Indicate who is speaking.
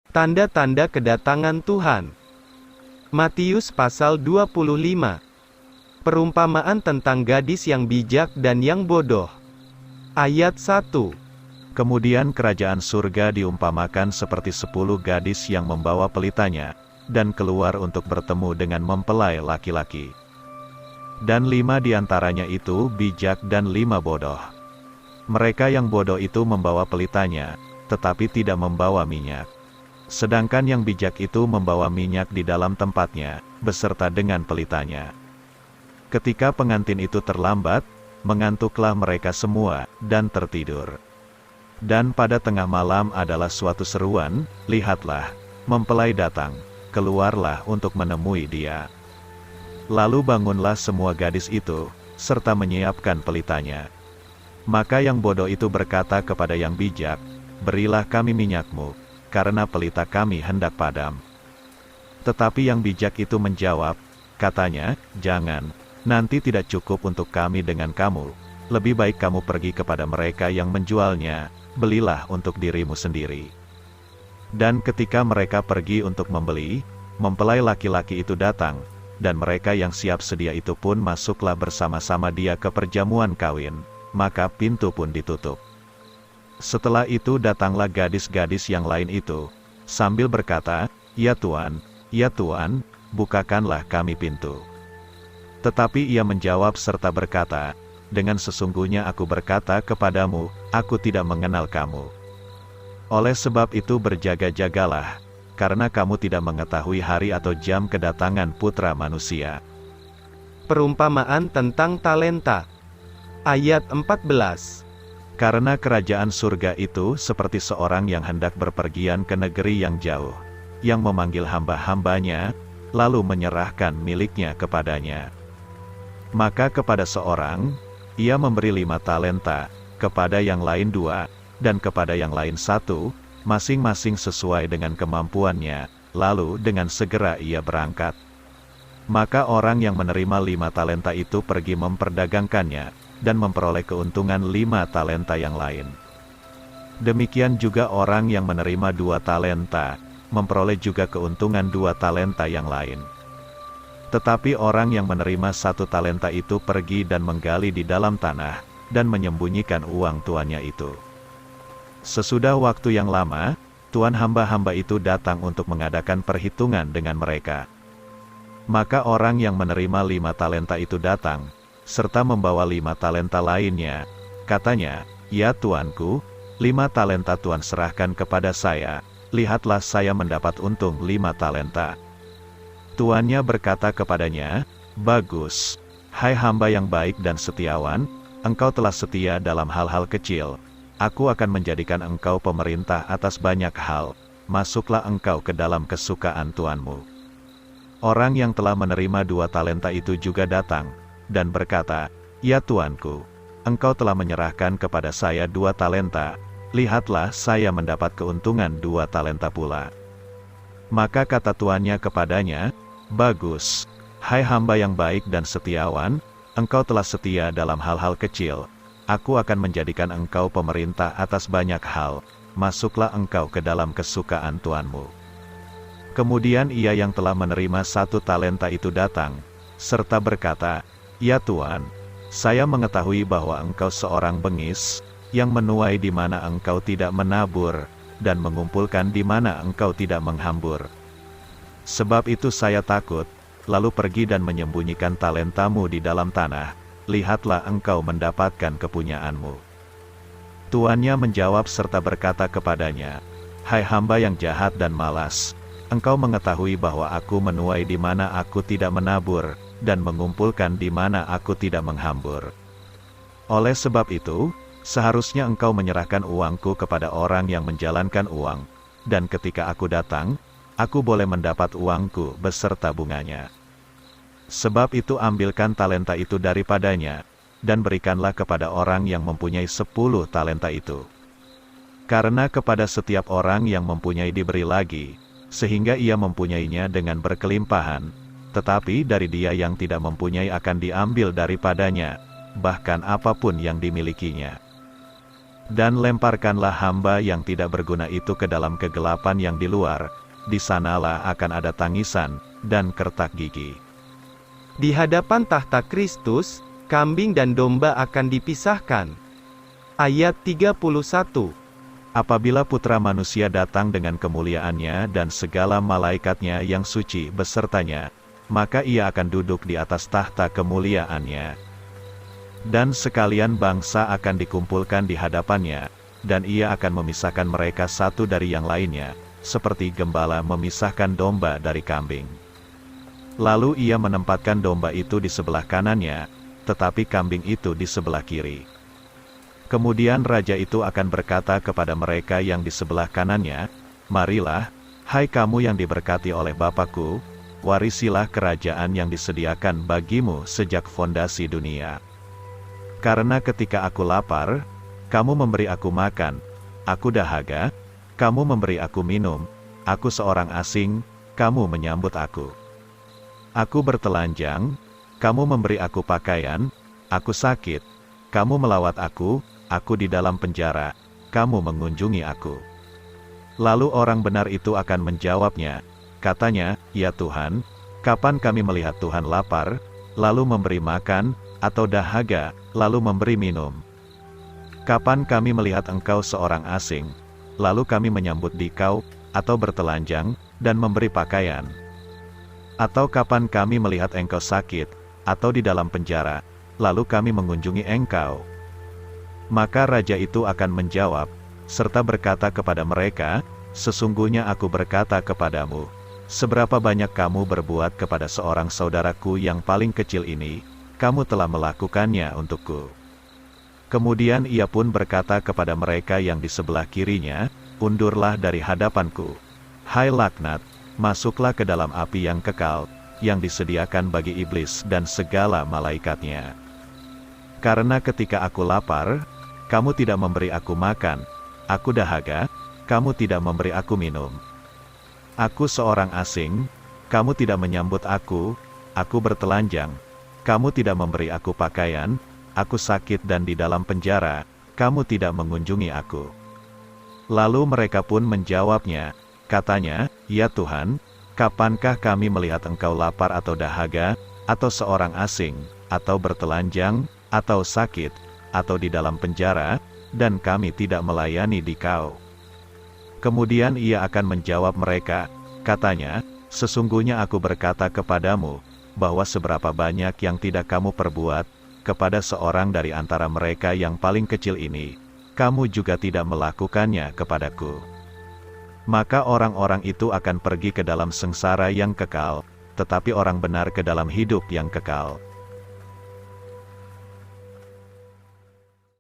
Speaker 1: Tanda-tanda kedatangan Tuhan. Matius pasal 25. Perumpamaan tentang gadis yang bijak dan yang bodoh. Ayat 1.
Speaker 2: Kemudian kerajaan surga diumpamakan seperti 10 gadis yang membawa pelitanya, dan keluar untuk bertemu dengan mempelai laki-laki. Dan 5 diantaranya itu bijak dan 5 bodoh. Mereka yang bodoh itu membawa pelitanya, tetapi tidak membawa minyak. Sedangkan yang bijak itu membawa minyak di dalam tempatnya, beserta dengan pelitanya. Ketika pengantin itu terlambat, mengantuklah mereka semua, dan tertidur. Dan pada tengah malam adalah suatu seruan, lihatlah, mempelai datang, keluarlah untuk menemui dia. Lalu bangunlah semua gadis itu, serta menyiapkan pelitanya. Maka yang bodoh itu berkata kepada yang bijak, berilah kami minyakmu, karena pelita kami hendak padam. Tetapi yang bijak itu menjawab, katanya, jangan, nanti tidak cukup untuk kami dengan kamu, lebih baik kamu pergi kepada mereka yang menjualnya, belilah untuk dirimu sendiri. Dan ketika mereka pergi untuk membeli, mempelai laki-laki itu datang, dan mereka yang siap sedia itu pun masuklah bersama-sama dia ke perjamuan kawin, maka pintu pun ditutup. Setelah itu datanglah gadis-gadis yang lain itu, sambil berkata, ya Tuan, bukakanlah kami pintu. Tetapi ia menjawab serta berkata, dengan sesungguhnya aku berkata kepadamu, aku tidak mengenal kamu. Oleh sebab itu berjaga-jagalah, karena kamu tidak mengetahui hari atau jam kedatangan Putra Manusia.
Speaker 1: Perumpamaan tentang talenta. Ayat 14.
Speaker 2: Karena kerajaan surga itu seperti seorang yang hendak berpergian ke negeri yang jauh, yang memanggil hamba-hambanya, lalu menyerahkan miliknya kepadanya. Maka kepada seorang, ia memberi 5 talenta, kepada yang lain 2, dan kepada yang lain 1, masing-masing sesuai dengan kemampuannya, lalu dengan segera ia berangkat. Maka orang yang menerima 5 talenta itu pergi memperdagangkannya, dan memperoleh keuntungan 5 talenta yang lain. Demikian juga orang yang menerima 2 talenta, memperoleh juga keuntungan 2 talenta yang lain. Tetapi orang yang menerima 1 talenta itu pergi dan menggali di dalam tanah, dan menyembunyikan uang tuannya itu. Sesudah waktu yang lama, tuan hamba-hamba itu datang untuk mengadakan perhitungan dengan mereka. Maka orang yang menerima 5 talenta itu datang, serta membawa 5 talenta lainnya. Katanya, ya tuanku, 5 talenta tuan serahkan kepada saya, lihatlah saya mendapat untung 5 talenta. Tuannya berkata kepadanya, bagus, hai hamba yang baik dan setiawan, engkau telah setia dalam hal-hal kecil, aku akan menjadikan engkau pemerintah atas banyak hal, masuklah engkau ke dalam kesukaan tuanmu. Orang yang telah menerima 2 talenta itu juga datang, dan berkata, ya tuanku, engkau telah menyerahkan kepada saya 2 talenta, lihatlah saya mendapat keuntungan 2 talenta pula. Maka kata tuannya kepadanya, bagus, hai hamba yang baik dan setiawan, engkau telah setia dalam hal-hal kecil, aku akan menjadikan engkau pemerintah atas banyak hal, masuklah engkau ke dalam kesukaan tuanmu. Kemudian ia yang telah menerima 1 talenta itu datang, serta berkata, ya Tuan, saya mengetahui bahwa engkau seorang bengis, yang menuai di mana engkau tidak menabur, dan mengumpulkan di mana engkau tidak menghambur. Sebab itu saya takut, lalu pergi dan menyembunyikan talentamu di dalam tanah, lihatlah engkau mendapatkan kepunyaanmu. Tuannya menjawab serta berkata kepadanya, hai hamba yang jahat dan malas, engkau mengetahui bahwa aku menuai di mana aku tidak menabur, dan mengumpulkan di mana aku tidak menghambur. Oleh sebab itu, seharusnya engkau menyerahkan uangku kepada orang yang menjalankan uang, dan ketika aku datang, aku boleh mendapat uangku beserta bunganya. Sebab itu ambilkan talenta itu daripadanya, dan berikanlah kepada orang yang mempunyai 10 talenta itu. Karena kepada setiap orang yang mempunyai diberi lagi, sehingga ia mempunyainya dengan berkelimpahan, tetapi dari dia yang tidak mempunyai akan diambil daripadanya, bahkan apapun yang dimilikinya. Dan lemparkanlah hamba yang tidak berguna itu ke dalam kegelapan yang di luar, di sanalah akan ada tangisan, dan kertak gigi.
Speaker 1: Di hadapan tahta Kristus, kambing dan domba akan dipisahkan. Ayat 31.
Speaker 2: Apabila Putra Manusia datang dengan kemuliaannya dan segala malaikatnya yang suci besertanya, maka ia akan duduk di atas tahta kemuliaannya. Dan sekalian bangsa akan dikumpulkan di hadapannya, dan ia akan memisahkan mereka satu dari yang lainnya, seperti gembala memisahkan domba dari kambing. Lalu ia menempatkan domba itu di sebelah kanannya, tetapi kambing itu di sebelah kiri. Kemudian raja itu akan berkata kepada mereka yang di sebelah kanannya, "Marilah, hai kamu yang diberkati oleh Bapa-Ku, warisilah kerajaan yang disediakan bagimu sejak fondasi dunia. Karena ketika aku lapar, kamu memberi aku makan, aku dahaga, kamu memberi aku minum, aku seorang asing, kamu menyambut aku. Aku bertelanjang, kamu memberi aku pakaian, aku sakit, kamu melawat aku di dalam penjara, kamu mengunjungi aku." Lalu orang benar itu akan menjawabnya, katanya, "Ya Tuhan, kapan kami melihat Tuhan lapar, lalu memberi makan, atau dahaga, lalu memberi minum? Kapan kami melihat Engkau seorang asing, lalu kami menyambut Dikau, atau bertelanjang, dan memberi pakaian? Atau kapan kami melihat Engkau sakit, atau di dalam penjara, lalu kami mengunjungi Engkau?" Maka raja itu akan menjawab, serta berkata kepada mereka, "Sesungguhnya aku berkata kepadamu, seberapa banyak kamu berbuat kepada seorang saudaraku yang paling kecil ini, kamu telah melakukannya untukku." Kemudian ia pun berkata kepada mereka yang di sebelah kirinya, "Undurlah dari hadapanku, hai laknat, masuklah ke dalam api yang kekal, yang disediakan bagi iblis dan segala malaikatnya. Karena ketika aku lapar, kamu tidak memberi aku makan, aku dahaga, kamu tidak memberi aku minum. Aku seorang asing, kamu tidak menyambut aku bertelanjang, kamu tidak memberi aku pakaian, aku sakit dan di dalam penjara, kamu tidak mengunjungi aku." Lalu mereka pun menjawabnya, katanya, "Ya Tuhan, kapankah kami melihat Engkau lapar atau dahaga, atau seorang asing, atau bertelanjang, atau sakit, atau di dalam penjara, dan kami tidak melayani Dikau?" Kemudian ia akan menjawab mereka, katanya, "Sesungguhnya aku berkata kepadamu, bahwa seberapa banyak yang tidak kamu perbuat kepada seorang dari antara mereka yang paling kecil ini, kamu juga tidak melakukannya kepadaku." Maka orang-orang itu akan pergi ke dalam sengsara yang kekal, tetapi orang benar ke dalam hidup yang kekal.